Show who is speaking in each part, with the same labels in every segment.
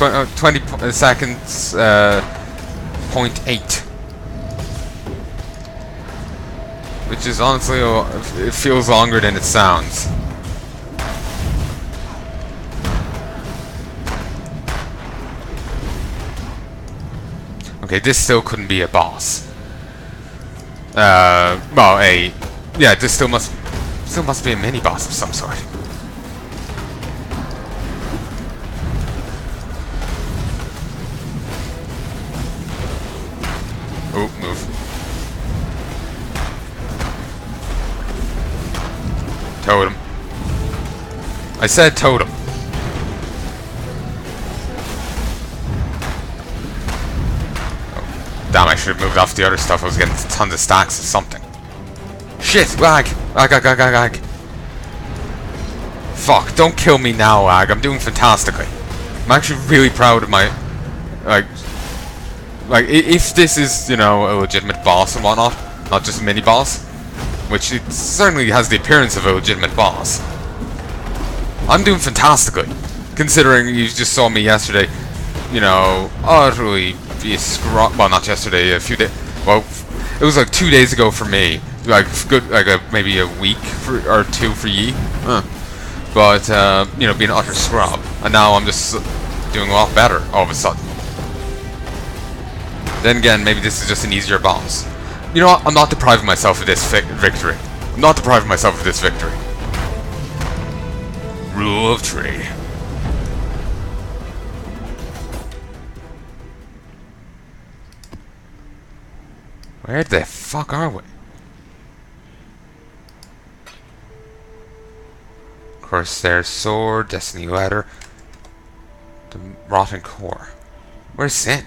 Speaker 1: 20 seconds, 0.8. Which is honestly, it feels longer than it sounds. Okay, this still couldn't be a boss. Well, yeah, this still must be a mini boss of some sort. Oh, move. Totem. I said totem. Damn, I should have moved off the other stuff. I was getting tons of stacks of something. Shit! Lag! Lag. Fuck, don't kill me now, Lag. I'm doing fantastically. I'm actually really proud of my... Like, if this is, you know, a legitimate boss and whatnot, not just a mini-boss, which it certainly has the appearance of a legitimate boss, I'm doing fantastically. Considering you just saw me yesterday, you know, utterly... well, not yesterday, a few days. Well, it was like 2 days ago for me. Like good, like maybe a week or two for ye. But you know, being an utter scrub, and now I'm just doing a lot better all of a sudden. Then again, maybe this is just an easier boss. You know what? I'm not depriving myself of this victory. I'm not depriving myself of this victory. Rule of tree. Where the fuck are we? Of course, there's sword, destiny ladder, the rotten core. Where's Sin?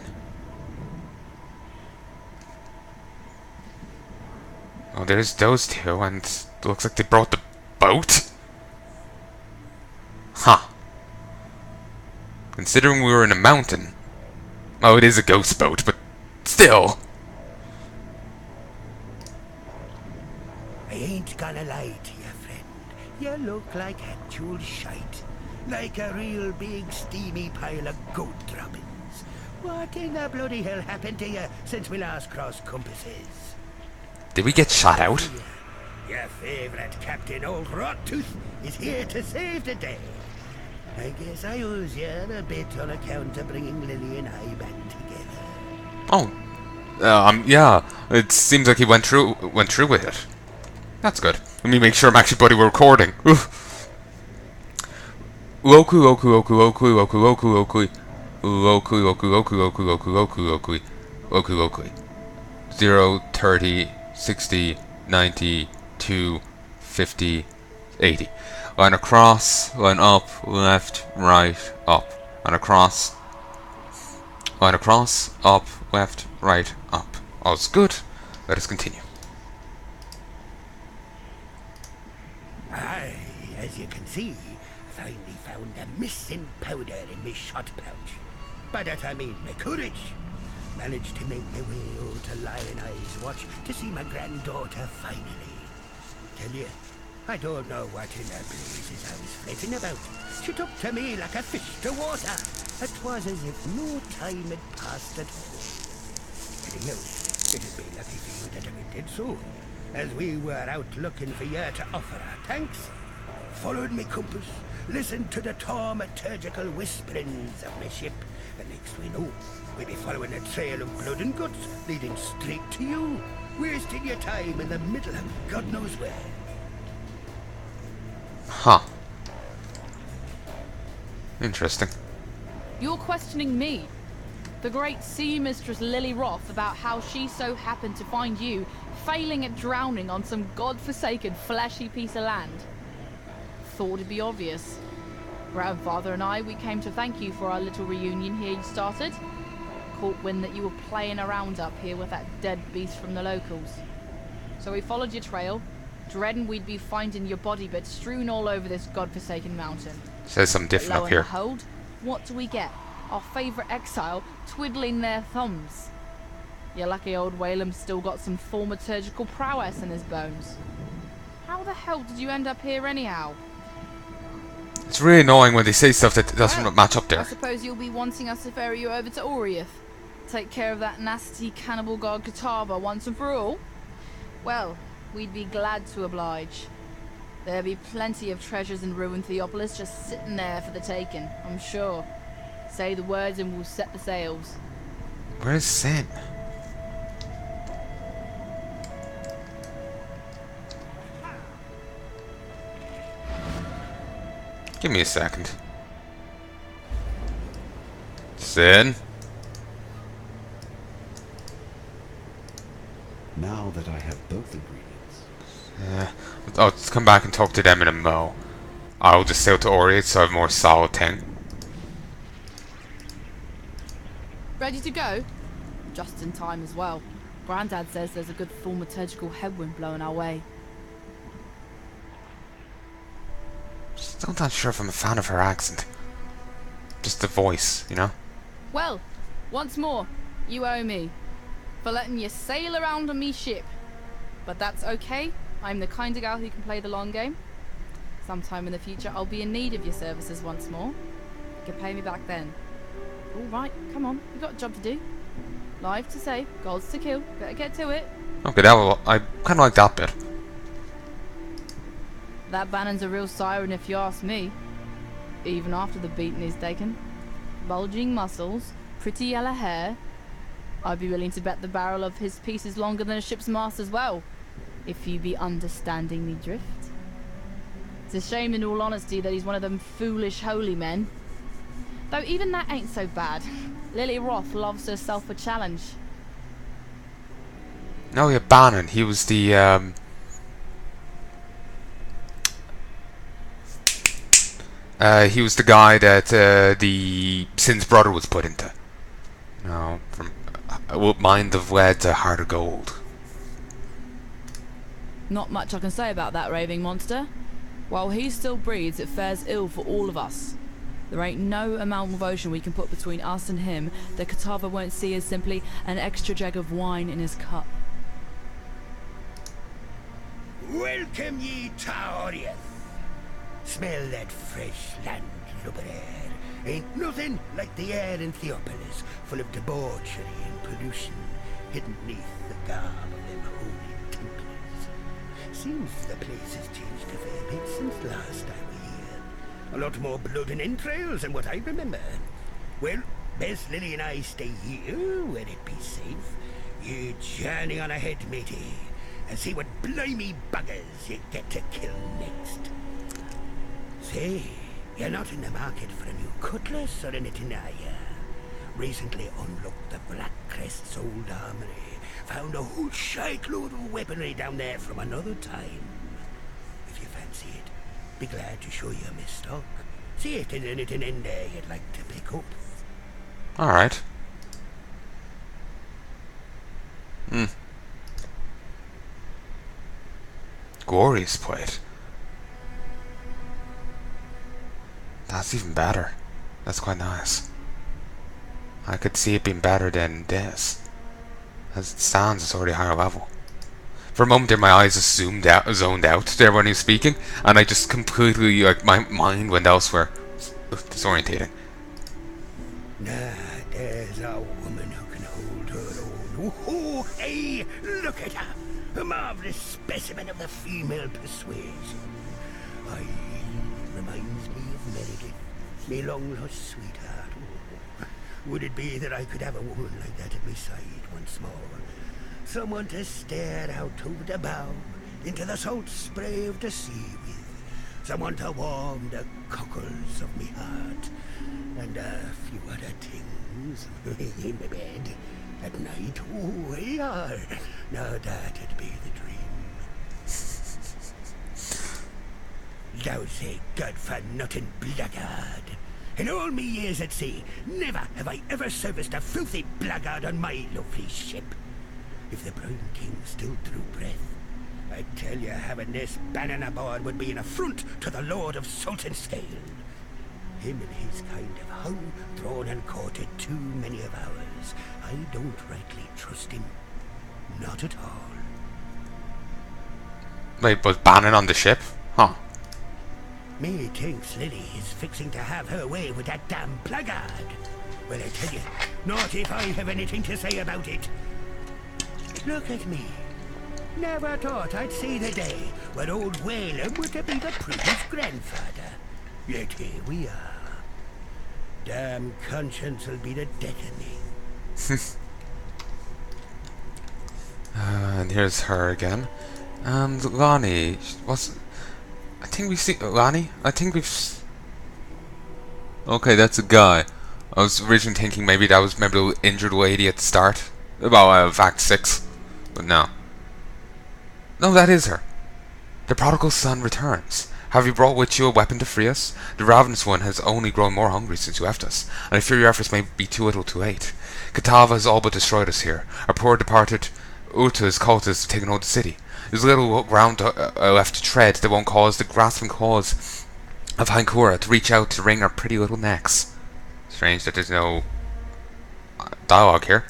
Speaker 1: Oh, there's those two, and it looks like they brought the boat? Huh. Considering we were in a mountain. Oh, it is a ghost boat, but still.
Speaker 2: I ain't gonna lie to you, friend. You look like actual shite. Like a real big steamy pile of goat droppings. What in the bloody hell happened to you since we last crossed compasses?
Speaker 1: Did we get shot out?
Speaker 2: Your favourite Captain Old Rottooth is here to save the day. I guess I owes you a bit on account of bringing Lily and I back together.
Speaker 1: Oh. Yeah. It seems like he went through with it. That's good. Let me make sure I'm actually bloody recording. Locally. 0, 30, 60, 90, 2, 50, 80. Line across, line up, left, right, up. Line across, up, left, right, up. All's good. Let us continue.
Speaker 2: Aye, as you can see, I finally found a missing powder in my shot pouch. By that I mean my courage. Managed to make my way over to Lion Eye's watch to see my granddaughter finally. Tell you, I don't know what in the blazes I was flitting about. She took to me like a fish to water. It was as if no time had passed at all. Anyhow, it'd be lucky for you that I did so, as we were out looking for you to offer our thanks. Followed me compass, listened to the taumaturgical whisperings of my ship, and next we know, we'll be following a trail of blood and guts leading straight to you, wasting your time in the middle of God knows where.
Speaker 1: Huh. Interesting.
Speaker 3: You're questioning me, the great sea mistress Lily Roth, about how she so happened to find you failing at drowning on some god-forsaken fleshy piece of land. Thought it'd be obvious. Grandfather and I, we came to thank you for our little reunion here you started. Caught wind that you were playing around up here with that dead beast from the locals. So we followed your trail, dreading we'd be finding your body bits strewn all over this god-forsaken mountain.
Speaker 1: Says something different up here.
Speaker 3: Lo and behold, what do we get? Our favourite exile twiddling their thumbs. Your lucky old Whalem's still got some thaumaturgical prowess in his bones. How the hell did you end up here anyhow?
Speaker 1: It's really annoying when they say stuff that doesn't match up
Speaker 3: I
Speaker 1: there.
Speaker 3: suppose you'll be wanting us to ferry you over to Oriath. Take care of that nasty cannibal god Katava once and for all. Well, we'd be glad to oblige. There'll be plenty of treasures in ruined Theopolis just sitting there for the taking, I'm sure. Say the words and we'll set the sails.
Speaker 1: Where's Sin? Give me a second. Sin?
Speaker 4: Now that I have both ingredients.
Speaker 1: I'll just come back and talk to them in a mo. I'll just sail to Oriath so I have more solid thing.
Speaker 3: Ready to go? Just in time as well. Grandad says there's a good thaumaturgical headwind blowing our way.
Speaker 1: Still not sure if I'm a fan of her accent. Just the voice, you know?
Speaker 3: Well, once more, you owe me. For letting you sail around on me ship. But that's okay. I'm the kind of gal who can play the long game. Sometime in the future, I'll be in need of your services once more. You can pay me back then. Alright, come on. We've got a job to do. Lives to save, goals to kill. Better get to it.
Speaker 1: Okay, I kind of like that bit.
Speaker 3: That Bannon's a real siren if you ask me. Even after the beating he's taken. Bulging muscles, pretty yellow hair. I'd be willing to bet the barrel of his piece is longer than a ship's mast as well. If you be understanding me drift. It's a shame in all honesty that he's one of them foolish holy men. Though even that ain't so bad. Lily Roth loves herself a challenge.
Speaker 1: No, yeah, Bannon. He was the, he was the guy that, the Sin's brother was put into. No, from Mind of Lead to Heart of Gold.
Speaker 3: Not much I can say about that raving monster. While he still breathes, it fares ill for all of us. There ain't no amount of ocean we can put between us and him that Katava won't see as simply an extra jug of wine in his cup.
Speaker 2: Welcome ye to Oriath. Smell that fresh land lubber air. Ain't nothing like the air in Theopolis, full of debauchery and pollution, hidden neath the garb of them holy Templars. Seems the place has changed a fair bit since last I was here. A lot more blood and entrails than what I remember. Well, best Lily and I stay here, where it be safe. You journey on ahead, matey, and see what blimey buggers you get to kill next. Say, you're not in the market for a new cutlass or anything, are ya? Recently unlocked the Black Crest's old armory. Found a whole shitload of weaponry down there from another time. If you fancy it, be glad to show you my stock. See if there's anything in there you'd like to pick up.
Speaker 1: Alright. Glorious plate. That's even better. That's quite nice. I could see it being better than this. As it stands, it's already higher level. For a moment there, my eyes just zoned out there when he was speaking, and I just completely, like, my mind went elsewhere. Disorientating.
Speaker 2: Now, there's a woman who can hold her own. Oh, hey, look at her. A marvelous specimen of the female persuasion. Aye, reminds me of Meredith, me long-lost sweetheart. Oh, would it be that I could have a woman like that at my side once more? Someone to stare out over the bow into the salt spray of the sea with. Someone to warm the cockles of me heart. And a few other things in my bed at night. Oh, yeah. Now that'd be the dream. Thou's a good-for-nothing blackguard. In all me years at sea, never have I ever serviced a filthy blackguard on my lovely ship. If the Brown King still drew breath, I tell you, having this Bannon aboard would be an affront to the Lord of Salt and Scale. Him and his kind have hung, thrown and courted too many of ours. I don't rightly trust him. Not at all.
Speaker 1: Wait, was Bannon on the ship? Huh.
Speaker 2: Me thinks Lily is fixing to have her way with that damn blackguard. Well, I tell you, not if I have anything to say about it. Look at me. Never thought I'd see the day when old Whalem would be the priest's grandfather. Yet here we are. Damn conscience will be the death of me.
Speaker 1: And here's her again. And Lonnie, I think we've seen Lonnie. I think we've. Okay, that's a guy. I was originally thinking maybe that was maybe the injured lady at the start, about Act 6, but no. No, that is her. The prodigal son returns. Have you brought with you a weapon to free us? The ravenous one has only grown more hungry since you left us, and I fear your efforts may be too little too late. Kitava has all but destroyed us here. Our poor departed Uta's cultists have taken hold of the city. There's little ground left to tread that won't cause the grasping claws of Hankura to reach out to wring our pretty little necks. Strange that there's no dialogue here.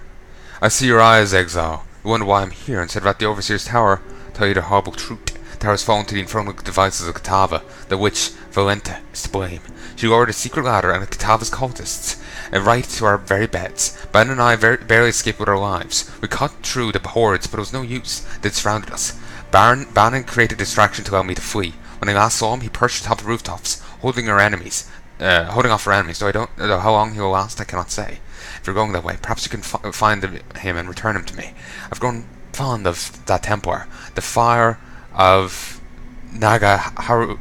Speaker 1: I see your eyes, Exile. You wonder why I'm here instead of at the Overseer's tower. Tell you the horrible truth. The tower has fallen to the infernal devices of Kitava. The witch, Valenta, is to blame. She lowered a secret ladder and Kitava's cultists, and right to our very beds. Ben and I barely escaped with our lives. We cut through the hordes, but it was no use. They surrounded us. Bannon created a distraction to allow me to flee. When I last saw him, he perched atop the rooftops, holding off our enemies. Though I don't know how long he will last, I cannot say. If you're going that way, perhaps you can find him and return him to me. I've grown fond of that Templar. The fire of Nagaharm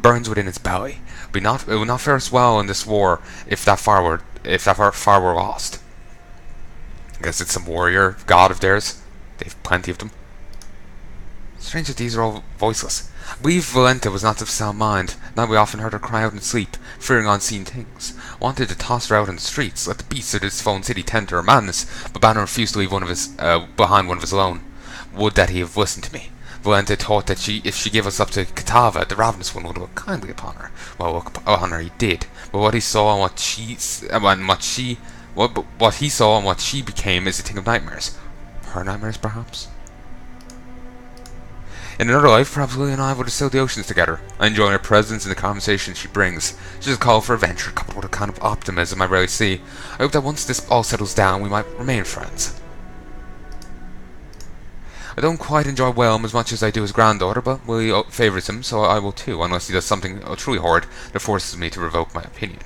Speaker 1: burns within its belly. It will not fare us well in this war if that fire were lost. I guess it's some warrior god of theirs. They've plenty of them. Strange that these are all voiceless. I believe Valenta was not of sound mind. Now we often heard her cry out in sleep, fearing unseen things. Wanted to toss her out in the streets, let the beasts of this phone city tend to her madness, but Banner refused to leave behind one of his alone. Would that he have listened to me. Valenta thought that if she gave us up to Kitava, the ravenous one would look kindly upon her. Well, look upon her he did, but what he saw and what he saw and what she became is a thing of nightmares. Her nightmares, perhaps? In another life, perhaps Lily and I would have sailed the oceans together. I enjoy her presence and the conversation she brings. She's a call for adventure, coupled with a kind of optimism I rarely see. I hope that once this all settles down, we might remain friends. I don't quite enjoy Whelm as much as I do his granddaughter, but Willie favours him, so I will too, unless he does something truly horrid that forces me to revoke my opinion.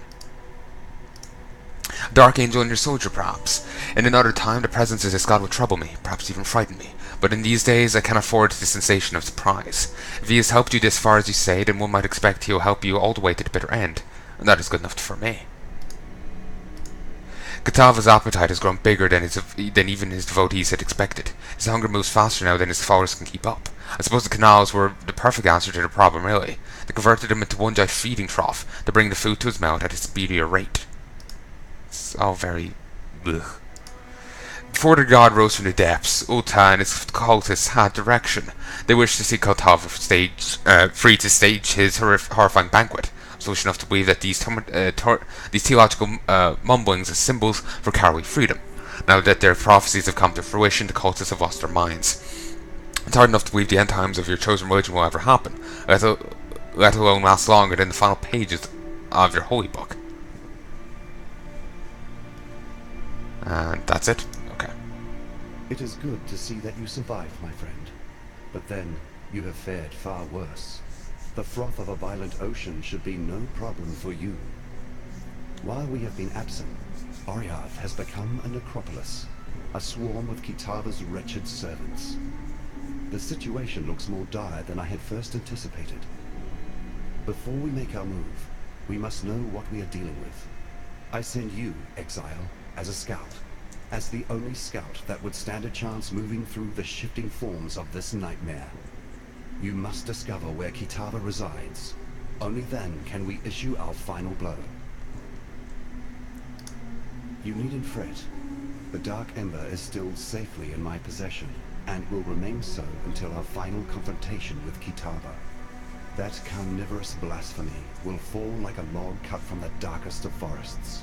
Speaker 1: A dark angel and your soldier, perhaps. In another time, the presence of this god would trouble me, perhaps even frighten me. But in these days, I can afford the sensation of surprise. If he has helped you this far as you say, then one might expect he will help you all the way to the bitter end. And that is good enough for me. Kitava's appetite has grown bigger than even his devotees had expected. His hunger moves faster now than his followers can keep up. I suppose the canals were the perfect answer to the problem, really. They converted him into one giant feeding trough to bring the food to his mouth at a speedier rate. It's all very... ugh. Before the god rose from the depths, Uta and his cultists had direction. They wished to see Kitava free to stage his horrifying banquet. I was foolish enough to believe that these theological mumblings are symbols for cowardly freedom. Now that their prophecies have come to fruition, the cultists have lost their minds. It's hard enough to believe the end times of your chosen religion will ever happen, let alone last longer than the final pages of your holy book. And that's it? Okay.
Speaker 4: It is good to see that you survived, my friend. But then, you have fared far worse. The froth of a violent ocean should be no problem for you. While we have been absent, Oriath has become a necropolis, a swarm of Kitava's wretched servants. The situation looks more dire than I had first anticipated. Before we make our move, we must know what we are dealing with. I send you, Exile, as a scout, as the only scout that would stand a chance moving through the shifting forms of this nightmare. You must discover where Kitava resides. Only then can we issue our final blow. You needn't fret. The Dark Ember is still safely in my possession, and will remain so until our final confrontation with Kitava. That carnivorous blasphemy will fall like a log cut from the darkest of forests,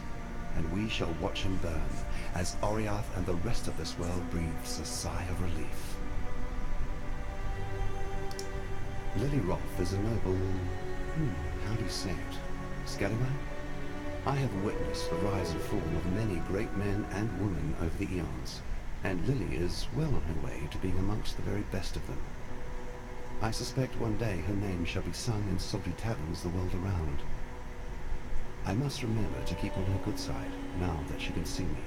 Speaker 4: and we shall watch him burn, as Oriath and the rest of this world breathes a sigh of relief. Lily Roth is a noble... how do you say it? Scallywag? I have witnessed the rise and fall of many great men and women over the eons, and Lily is well on her way to being amongst the very best of them. I suspect one day her name shall be sung in sultry taverns the world around. I must remember to keep on her good side, now that she can see me.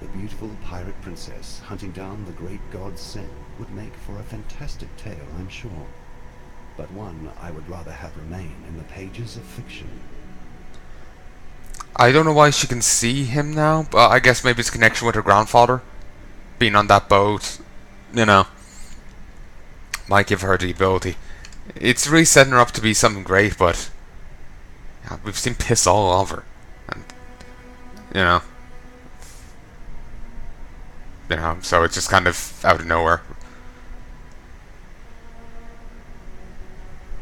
Speaker 4: The beautiful pirate princess hunting down the great god Sin would make for a fantastic tale, I'm sure, but one I would rather have remain in the pages of fiction.
Speaker 1: I don't know why she can see him now, but I guess maybe it's connection with her grandfather. Being on that boat, you know, might give her the ability. It's really setting her up to be something great, but yeah, we've seen piss all over. And, so it's just kind of out of nowhere.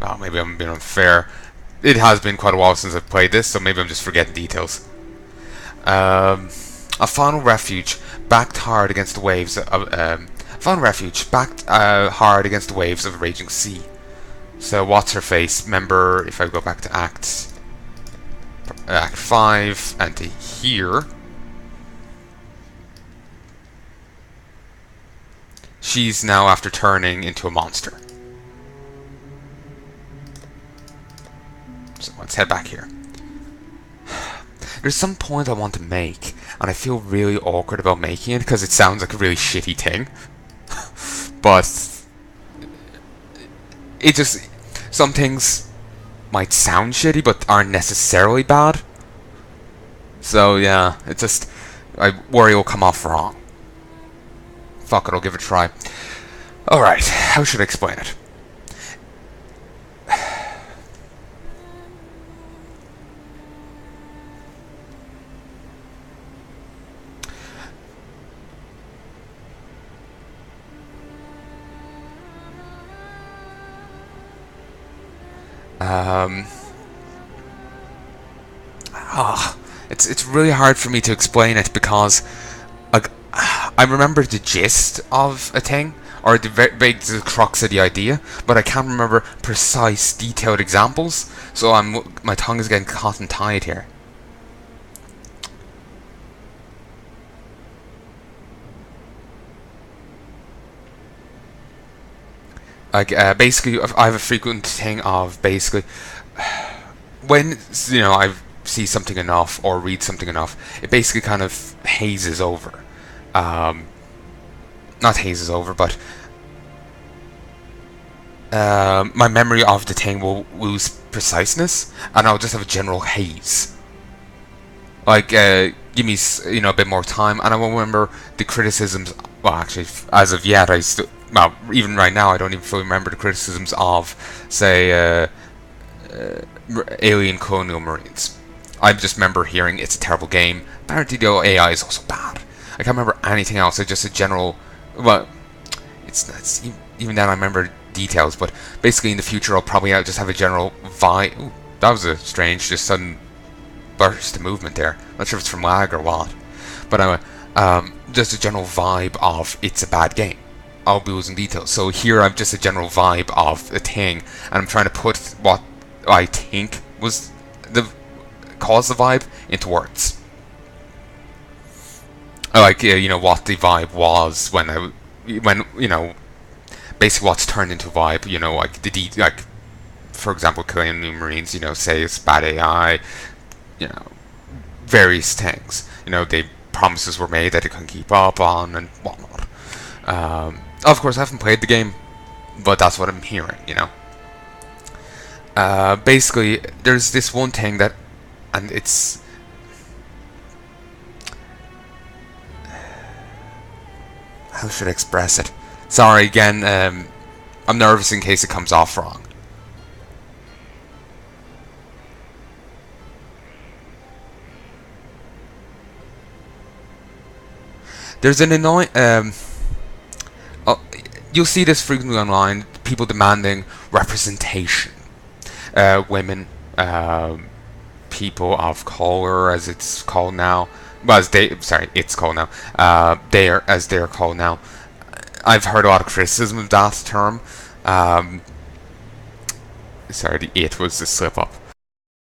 Speaker 1: Well, maybe I'm being unfair. It has been quite a while since I've played this, so maybe I'm just forgetting details. A final refuge backed hard against the waves of hard against the waves of a raging sea. So what's her face? Remember, if I go back to Act 5 and to here, she's now after turning into a monster. So let's head back here. There's some point I want to make, and I feel really awkward about making it because it sounds like a really shitty thing. But it just, some things might sound shitty but aren't necessarily bad. So yeah, it just, I worry it'll come off wrong. Fuck it, I'll give it a try. Alright, how should I explain it? It's really hard for me to explain it because I remember the gist of a thing, or the crux of the idea, but I can't remember precise, detailed examples. So my tongue is getting caught and tied here. Basically, I have a frequent thing of basically when I see something enough or read something enough, it basically kind of hazes over. Not hazes over, but my memory of the thing will lose preciseness, and I'll just have a general haze. Like, give me a bit more time, and I will remember the criticisms. Well, actually, as of yet, well, even right now, I don't even fully remember the criticisms of, say, Alien Colonial Marines. I just remember hearing it's a terrible game. Apparently, the AI is also bad. I can't remember anything else. It's just a general. Well, it's even then I remember details, but basically in the future I'll probably just have a general vibe. Ooh, that was a strange, just sudden burst of movement there. Not sure if it's from lag or what, but anyway, just a general vibe of it's a bad game. I'll be losing details. So here I've just a general vibe of a thing, and I'm trying to put what I think was the cause the vibe into words. Like what the vibe was when basically what's turned into a vibe. Like for example, killing new Marines. Say it's bad AI. Various things. The promises were made that it couldn't keep up on and whatnot. Of course, I haven't played the game, but that's what I'm hearing. Basically, there's this one thing that, and it's. How should I express it? Sorry again, I'm nervous in case it comes off wrong. There's an annoying... you'll see this frequently online, people demanding representation. Women, people of color, as it's called now. Well, it's called now. As they are called now. I've heard a lot of criticism of that term. Sorry, the 8 was the slip up.